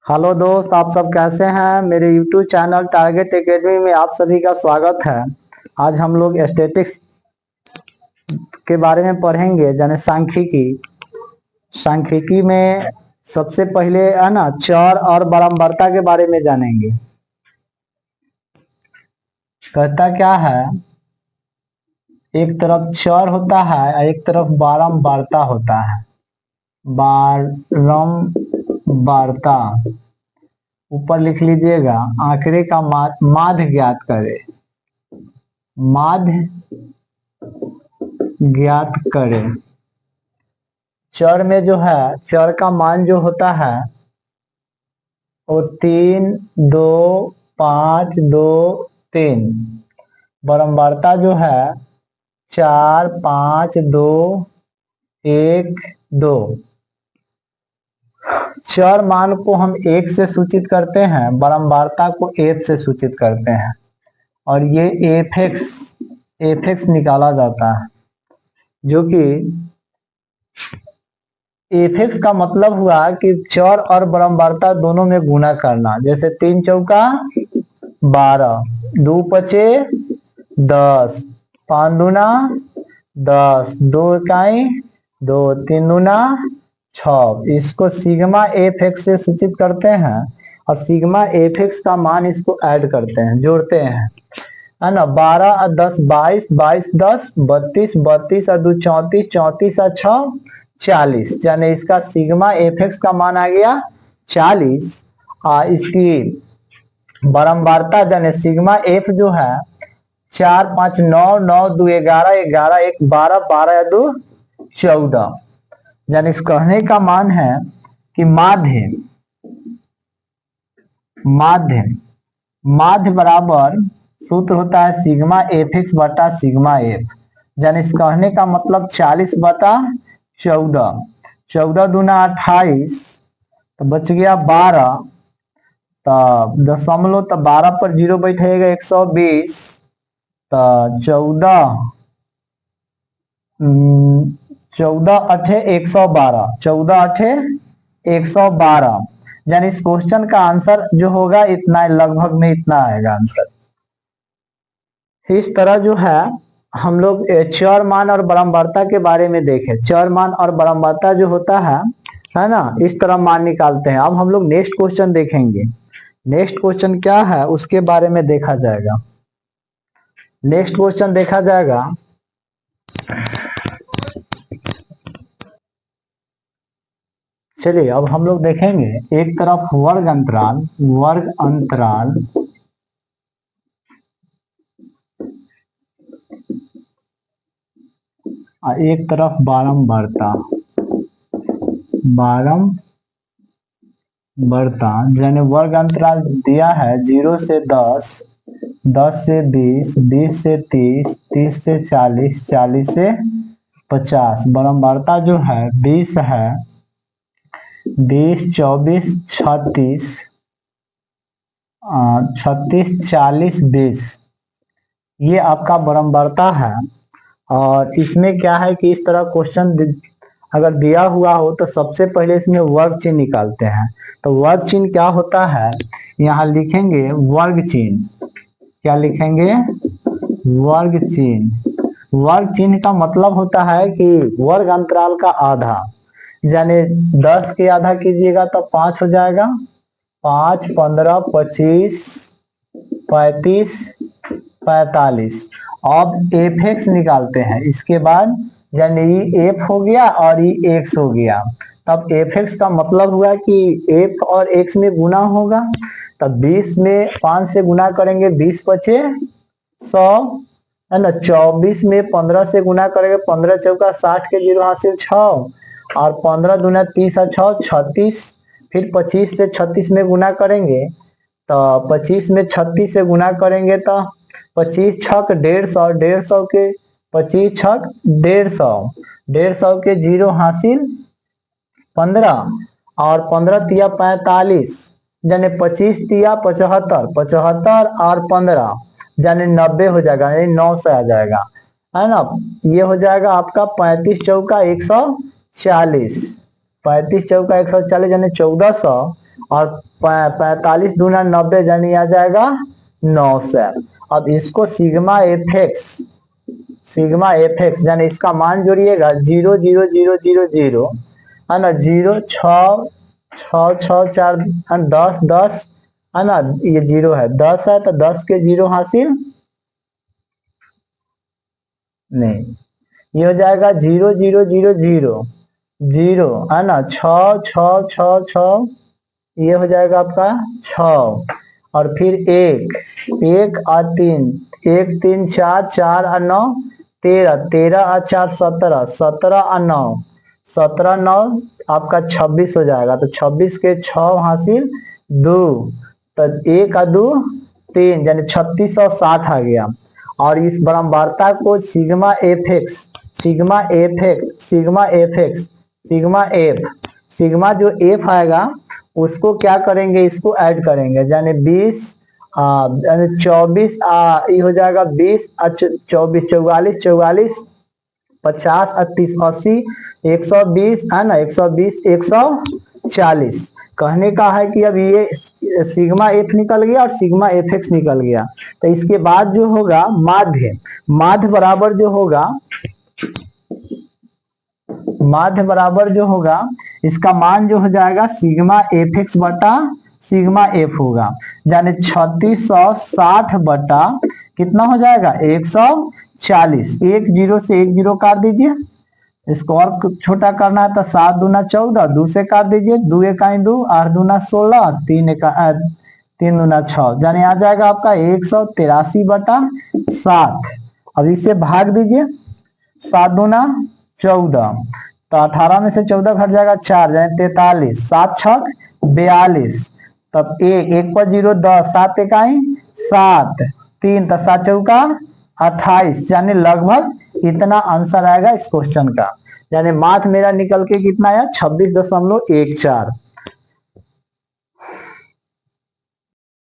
Hello दोस्त, आप सब कैसे हैं। मेरे YouTube चैनल टारगेट एकेडमी में आप सभी का स्वागत है। आज हम लोग स्टैटिक्स के बारे में पढ़ेंगे, यानी सांख्यिकी। सांख्यिकी में सबसे पहले है ना, चर और बारंबारता के बारे में जानेंगे। कहता क्या है, एक तरफ चर होता है और एक तरफ बारंबारता होता है। बारंबारता ऊपर लिख लीजिएगा। आंकड़े का माध्य ज्ञात करें। माध्य ज्ञात करें। चर में जो है, चर का मान जो होता है वो 3, 2, 5, 2, 3। बारंबारता जो है 4, 5, 2, 1, 2। चर मान को हम 1 से सूचित करते हैं, बारंबारता को f से सूचित करते हैं, और ये f(x) निकाला जाता है, जो कि f(x) का मतलब हुआ कि चर और बारंबारता दोनों में गुणा करना। जैसे 3 चौका 12, 2 पचे 10, 5 दूना 10, 2 इकाई 2, 3 दूना 6। इसको सिग्मा f(x) से सूचित करते हैं, और सिग्मा f(x) का मान इसको ऐड करते हैं, जोड़ते हैं, है ना। 12 और 10 22, 22 10 32, 32 और 2 34, 34 और 6 40। यानी इसका सिग्मा f(x) का मान आ गया 40। इसकी बारंबारता यानी सिग्मा f जो है 4, 5, 9, 9, 2, 11, 11, 1, 12, 12 या 2 14। यानी इस कहने का मान है कि माध्य बराबर सूत्र होता है सिग्मा f(x) बटा सिग्मा f। यानी इस कहने का मतलब 40 बटा 14। 14 दूना 28, तो बच गया 12। तब दशमलव, तो 12 पर 0 बैठेगा 120, तो 14 अठे 112, 14 अठे 112। यानी इस क्वेश्चन का आंसर जो होगा इतना, लगभग में इतना आएगा आंसर। इस तरह जो है हम लोग चर मान और बारंबारता के बारे में देखें। चर मान और बारंबारता जो होता है ना, इस तरह मान निकालते हैं। अब हम लोग नेक्स्ट क्वेश्चन देखेंगे। नेक्स्ट क्वेश्चन क्या है उसके बारे में देखा जाएगा। नेक्स्ट क्वेश्चन देखा जाएगा। चलिए अब हम लोग देखेंगे, एक तरफ वर्ग अंतराल और एक तरफ बारंबारता। यानी वर्ग अंतराल दिया है 0 से 10, 10 से 20, 20 से 30, 30 से 40, 40 से 50। बारंबारता जो है 20 है, 20, 24, 36, 36, 40, 20। ये आपका बारंबारता है। और इसमें क्या है कि इस तरह क्वेश्चन अगर दिया हुआ हो तो सबसे पहले इसमें वर्ग चिन्ह निकालते हैं। तो वर्ग चिन्ह क्या होता है, यहाँ लिखेंगे वर्ग चिन्ह। क्या लिखेंगे? वर्ग चिन्ह। वर्ग चिन्ह का मतलब होता है कि वर्ग अंतराल का आधा। यानी 10 के आधा कीजिएगा तो 5 हो जाएगा। 5, 15, 25, 35, 45। अब f(x) निकालते हैं इसके बाद। यानी ये f हो गया और ये x हो गया। तब f(x) का मतलब हुआ कि f और x में गुना होगा। तब 20 में 5 से गुना करेंगे, 20 बचे 100, है ना। 24 में 15 से गुना करेंगे, 15 चौका 60 के 0 हासिल 6, और 15 दूना 30 और 6 36। फिर 25 से 36 में गुना करेंगे, तो 25 में 36 से गुना करेंगे तो 25 छक 150, 150 के 25 छक 150, 150 के 0 हासिल 15, और 15 तिया 45, यानी 25 तिया 75, 75 और 15 यानी 90 हो जाएगा, यानी 9 से आ जाएगा, है ना। ये हो जाएगा आपका 35 चौका 140, 35 चौका 140 यानी 1400। और 45 दूना 90 यानी आ जाएगा 900। अब इसको सिग्मा एफ एक्स यानी इसका मान जोड़िएगा 0 0 0 0 0 है ना, 0 6 6 6 4 10 10 है ना, ये 0 है, 10 है तो 10 के 0 हासिल नहीं, ये हो जाएगा 0 0 0 0 0 है ना, 6 6 6 6, ये हो जाएगा आपका 6 और फिर 1 1 और 3 1 3 4 4 और 9 13 13 और 4 17 17 और 9 17 9 आपका 26 हो जाएगा। तो 26 के 6 हासिल 2, तो 1 और 2 3 यानी 3660 आ गया। और इस बराबरता को sigma F x sigma F x sigma F x sigma F sigma जो एफ आएगा उसको क्या करेंगे, इसको ऐड करेंगे यानी 20 यानी 24 ये हो जाएगा 20 24 44 44 50 30 80 120 है ना, 120 140। कहने का है कि अब ये सिग्मा एफ निकल गया और सिग्मा एफ एक्स निकल गया। तो इसके बाद जो होगा माध्य बराबर जो होगा इसका मान जो हो जाएगा सिग्मा एफ एक्स बटा सिग्मा एफ होगा, यानी 3660 बटा कितना हो जाएगा 140। 1 0 से 1 0 काट दीजिए, इसको और छोटा करना है तो 7 दूना 14, 2 से काट दीजिए, 2 1 2 8 दूना 16, 3 दूना 6, यानी आ जाएगा आपका 183 बटा 7। अब इसे भाग दीजिए, 7 दूना 14, तो 18 में से 14 घट जाएगा 4 यानी 43, 7 छक 42, तब 1 पर 0 10, 7 इकाई 7, 3 तो 7 चौका 28, यानी लगभग इतना आंसर आएगा इस क्वेश्चन का। यानी माथ मेरा निकल के कितना आया 26.14।